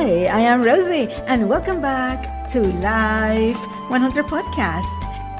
Hi, I am Rosie, and welcome back to Life 100 Podcast.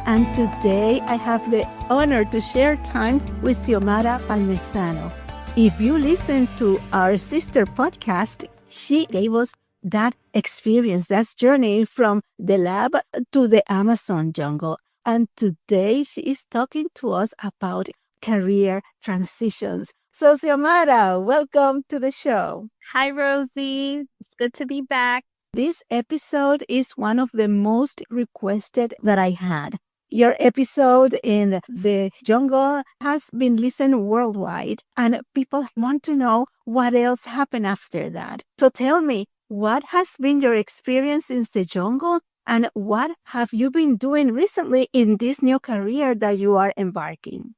And today I have the honor to share time with Xiomara Palmezzano. If you listen to our sister podcast, she gave us that experience, that journey from the lab to the Amazon jungle. And today she is talking to us about career transitions. So, Xiomara, welcome to the show. Hi, Rosie. It's good to be back. This episode is one of the most requested that I had. Your episode in the jungle has been listened worldwide, and people want to know what else happened after that. So tell me, what has been your experience in the jungle, and what have you been doing recently in this new career that you are embarking?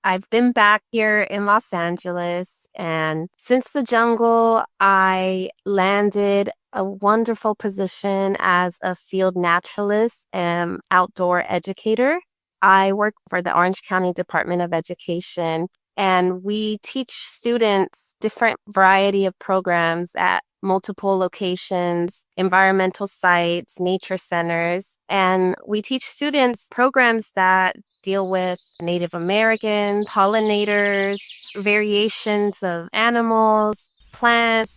I've been back here in Los Angeles, and since the jungle, I landed a wonderful position as a field naturalist and outdoor educator. I work for the Orange County Department of Education, and we teach students different variety of programs at multiple locations, environmental sites, nature centers, and we teach students programs that deal with Native American, pollinators, variations of animals, plants.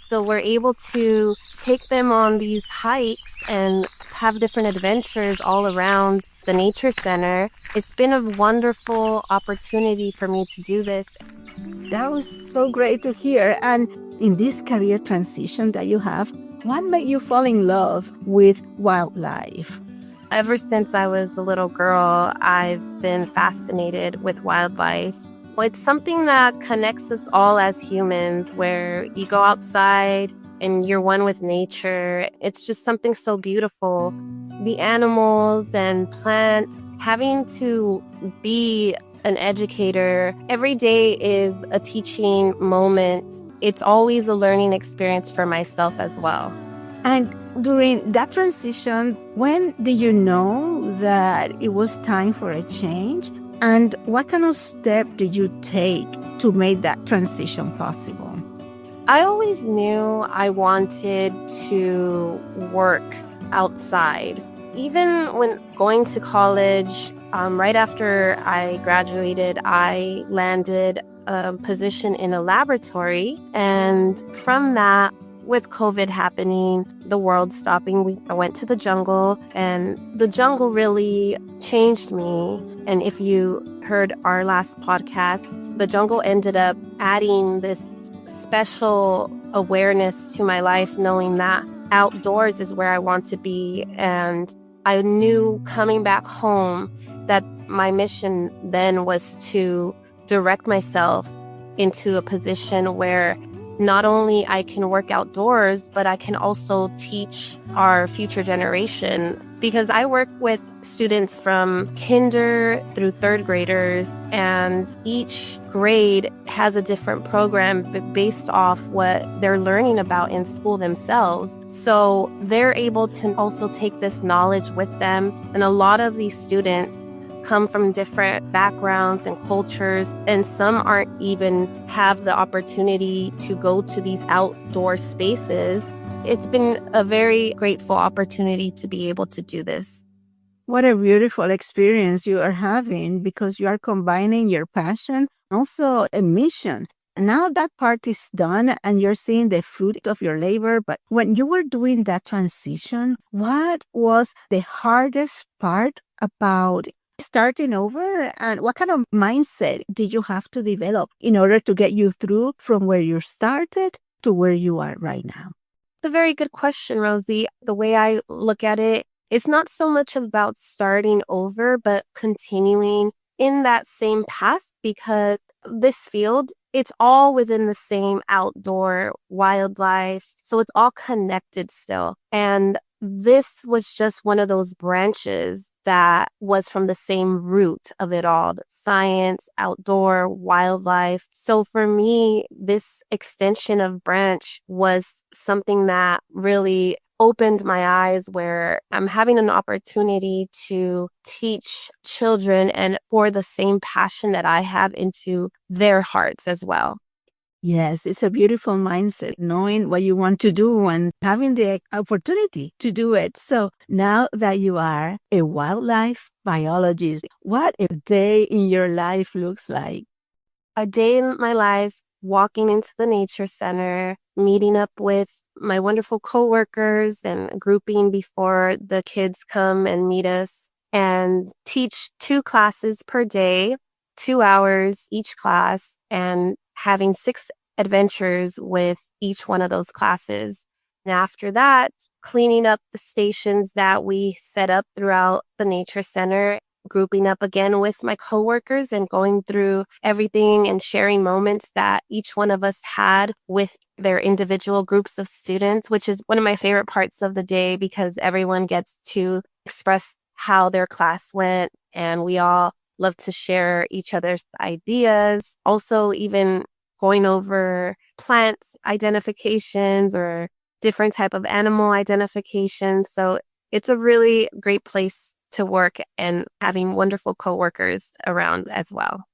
So we're able to take them on these hikes and have different adventures all around the nature center. It's been a wonderful opportunity for me to do this. That was so great to hear. And in this career transition that you have, what made you fall in love with wildlife? Ever since I was a little girl, I've been fascinated with wildlife. It's something that connects us all as humans, where you go outside and you're one with nature. It's just something so beautiful. The animals and plants, having to be an educator, every day is a teaching moment. It's always a learning experience for myself as well. And during that transition, when did you know that it was time for a change? And what kind of step did you take to make that transition possible? I always knew I wanted to work outside. Even when going to college, right after I graduated, I landed a position in a laboratory. And from that, with COVID happening, the world stopping, I went to the jungle, and the jungle really changed me. And if you heard our last podcast, the jungle ended up adding this special awareness to my life, knowing that outdoors is where I want to be. And I knew coming back home that my mission then was to direct myself into a position where not only I can work outdoors, but I can also teach our future generation, because I work with students from kinder through third graders, and each grade has a different program based off what they're learning about in school themselves. So they're able to also take this knowledge with them. And a lot of these students come from different backgrounds and cultures, and some aren't even have the opportunity to go to these outdoor spaces. It's been a very grateful opportunity to be able to do this. What a beautiful experience you are having, because you are combining your passion, also a mission. Now that part is done and you're seeing the fruit of your labor. But when you were doing that transition, what was the hardest part about starting over, and what kind of mindset did you have to develop in order to get you through from where you started to where you are right now? It's a very good question, Rosie. The way I look at it, it's not so much about starting over, but continuing in that same path, because this field, it's all within the same outdoor wildlife. So it's all connected still. And this was just one of those branches that was from the same root of it all, the science, outdoor, wildlife. So for me, this extension of branch was something that really opened my eyes, where I'm having an opportunity to teach children and pour the same passion that I have into their hearts as well. Yes, it's a beautiful mindset, knowing what you want to do and having the opportunity to do it. So now that you are a wildlife biologist, what a day in your life looks like? A day in my life, walking into the nature center, meeting up with my wonderful coworkers and grouping before the kids come and meet us, and teach 2 classes per day, 2 hours each class, and having 6 adventures with each one of those classes. And after that, cleaning up the stations that we set up throughout the nature center, grouping up again with my coworkers and going through everything and sharing moments that each one of us had with their individual groups of students, which is one of my favorite parts of the day because everyone gets to express how their class went, and we all love to share each other's ideas. Also, even going over plant identifications or different type of animal identifications. So it's a really great place to work and having wonderful coworkers around as well.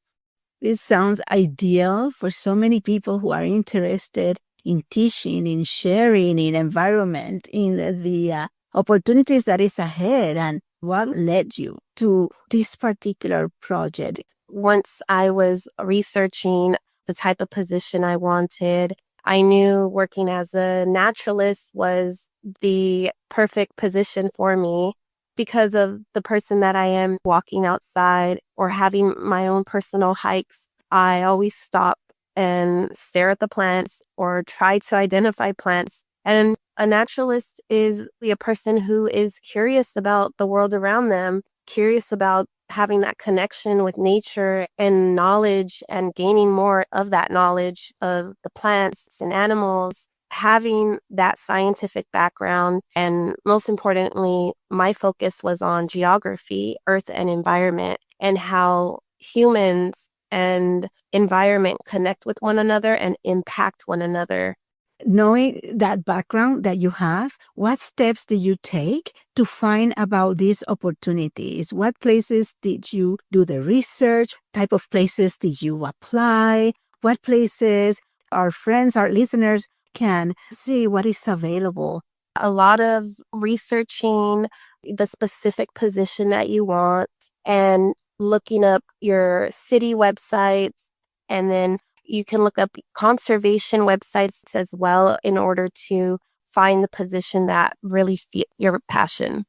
This sounds ideal for so many people who are interested in teaching, in sharing, in environment, in the opportunities that is ahead. And what led you to this particular project? Once I was researching the type of position I wanted, I knew working as a naturalist was the perfect position for me because of the person that I am. Walking outside or having my own personal hikes, I always stop and stare at the plants or try to identify plants. And a naturalist is a person who is curious about the world around them, curious about having that connection with nature and knowledge and gaining more of that knowledge of the plants and animals, having that scientific background. And most importantly, my focus was on geography, earth and environment, and how humans and environment connect with one another and impact one another. Knowing that background that you have, what steps did you take to find about these opportunities? What places did you do the research? Type of places did you apply? What places our friends, our listeners can see what is available? A lot of researching the specific position that you want and looking up your city websites, and then you can look up conservation websites as well in order to find the position that really fits your passion.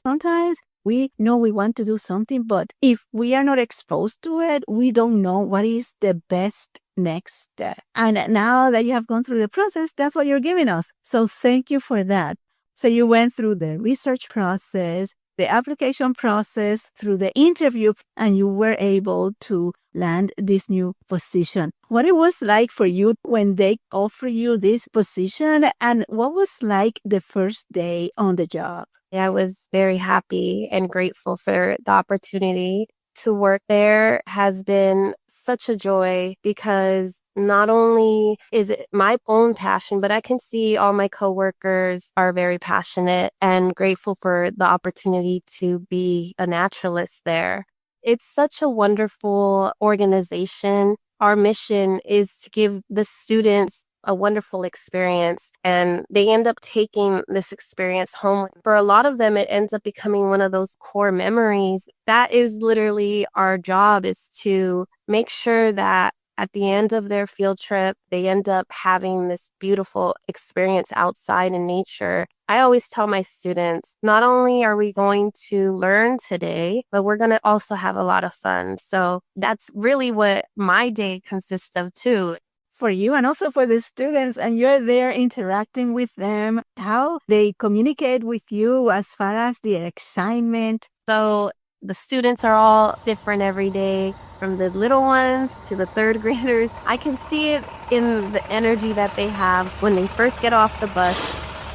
Sometimes we know we want to do something, but if we are not exposed to it, we don't know what is the best next step. And now that you have gone through the process, that's what you're giving us. So thank you for that. So you went through the research process, the application process, through the interview, and you were able to land this new position. What it was like for you when they offered you this position, and what was like the first day on the job? I was very happy and grateful for the opportunity to work there. Has been such a joy because not only is it my own passion, but I can see all my coworkers are very passionate and grateful for the opportunity to be a naturalist there. It's such a wonderful organization. Our mission is to give the students a wonderful experience, and they end up taking this experience home. For a lot of them, it ends up becoming one of those core memories. That is literally our job, is to make sure that at the end of their field trip, they end up having this beautiful experience outside in nature. I always tell my students, not only are we going to learn today, but we're going to also have a lot of fun. So that's really what my day consists of too. For you and also for the students, and you're there interacting with them, how they communicate with you as far as their excitement. So the students are all different every day, from the little ones to the third graders. I can see it in the energy that they have when they first get off the bus,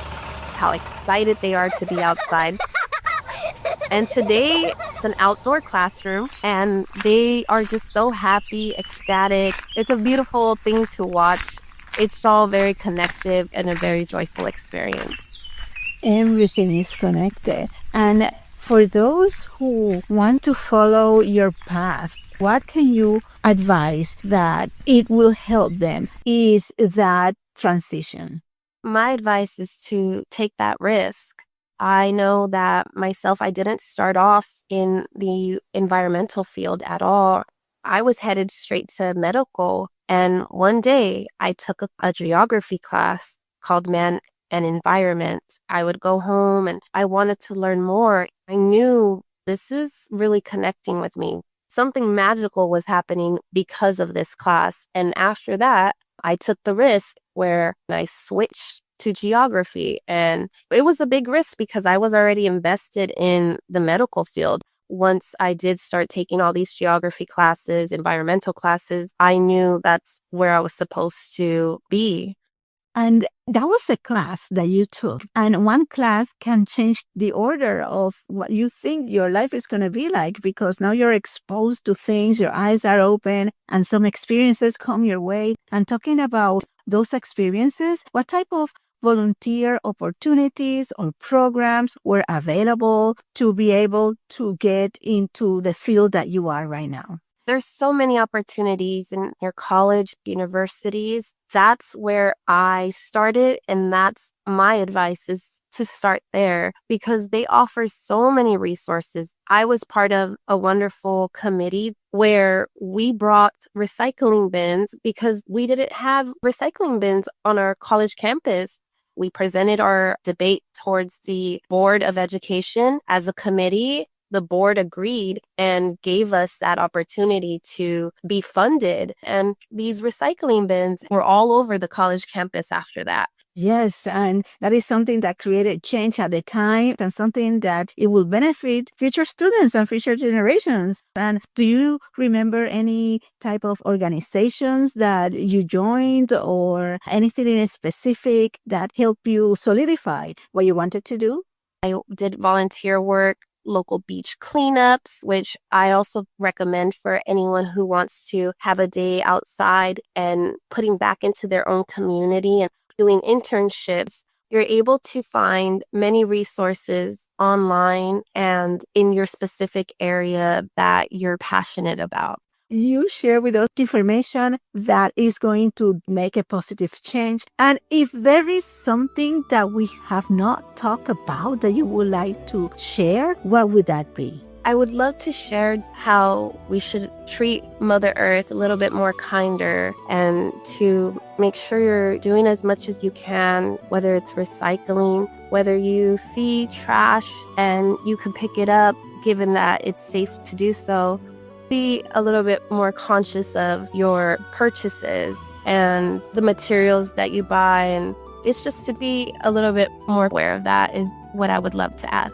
how excited they are to be outside. And today it's an outdoor classroom and they are just so happy, ecstatic. It's a beautiful thing to watch. It's all very connected and a very joyful experience. Everything is connected. And for those who want to follow your path, What can you advise that it will help them is that transition? My advice is to take that risk. I know that myself, I didn't start off in the environmental field at all. I was headed straight to medical. And one day I took a geography class called Man and Environment. I would go home and I wanted to learn more. I knew this is really connecting with me. Something magical was happening because of this class. And after that, I took the risk where I switched to geography. And it was a big risk because I was already invested in the medical field. Once I did start taking all these geography classes, environmental classes, I knew that's where I was supposed to be. And that was a class that you took. And one class can change the order of what you think your life is going to be like, because now you're exposed to things, your eyes are open, and some experiences come your way. And talking about those experiences, what type of volunteer opportunities or programs were available to be able to get into the field that you are right now? There's so many opportunities in your college, universities. That's where I started, and that's my advice, is to start there because they offer so many resources. I was part of a wonderful committee where we brought recycling bins because we didn't have recycling bins on our college campus. We presented our debate towards the Board of Education as a committee. The board agreed and gave us that opportunity to be funded. And these recycling bins were all over the college campus after that. Yes, and that is something that created change at the time and something that it will benefit future students and future generations. And do you remember any type of organizations that you joined or anything in specific that helped you solidify what you wanted to do? I did volunteer work, local beach cleanups, which I also recommend for anyone who wants to have a day outside and putting back into their own community, and doing internships. You're able to find many resources online and in your specific area that you're passionate about. You share with us information that is going to make a positive change. And if there is something that we have not talked about that you would like to share, what would that be? I would love to share how we should treat Mother Earth a little bit more kinder, and to make sure you're doing as much as you can, whether it's recycling, whether you see trash and you can pick it up, given that it's safe to do so. Be a little bit more conscious of your purchases and the materials that you buy. And it's just to be a little bit more aware of that is what I would love to add.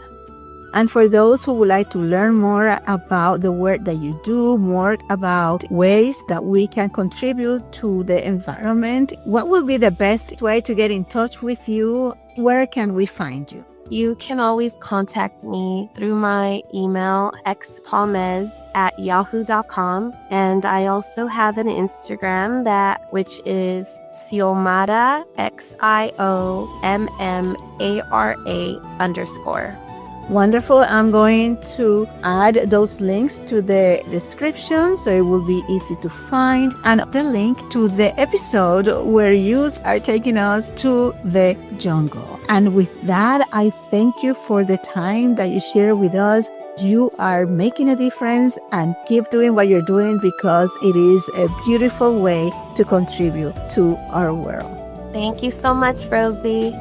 And for those who would like to learn more about the work that you do, more about ways that we can contribute to the environment, what will be the best way to get in touch with you? Where can we find you? You can always contact me through my email, xpalmez@yahoo.com. And I also have an Instagram which is Xiomara, XIOMMARA_. Wonderful. I'm going to add those links to the description so it will be easy to find, and the link to the episode where you are taking us to the jungle. And with that, I thank you for the time that you share with us. You are making a difference, and keep doing what you're doing because it is a beautiful way to contribute to our world. Thank you so much, Rosie.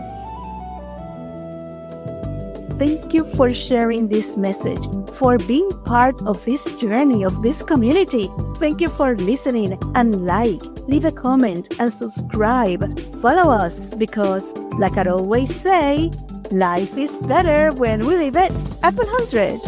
Thank you for sharing this message, for being part of this journey, of this community. Thank you for listening, and leave a comment, and subscribe. Follow us because, like I always say, life is better when we live it at 100.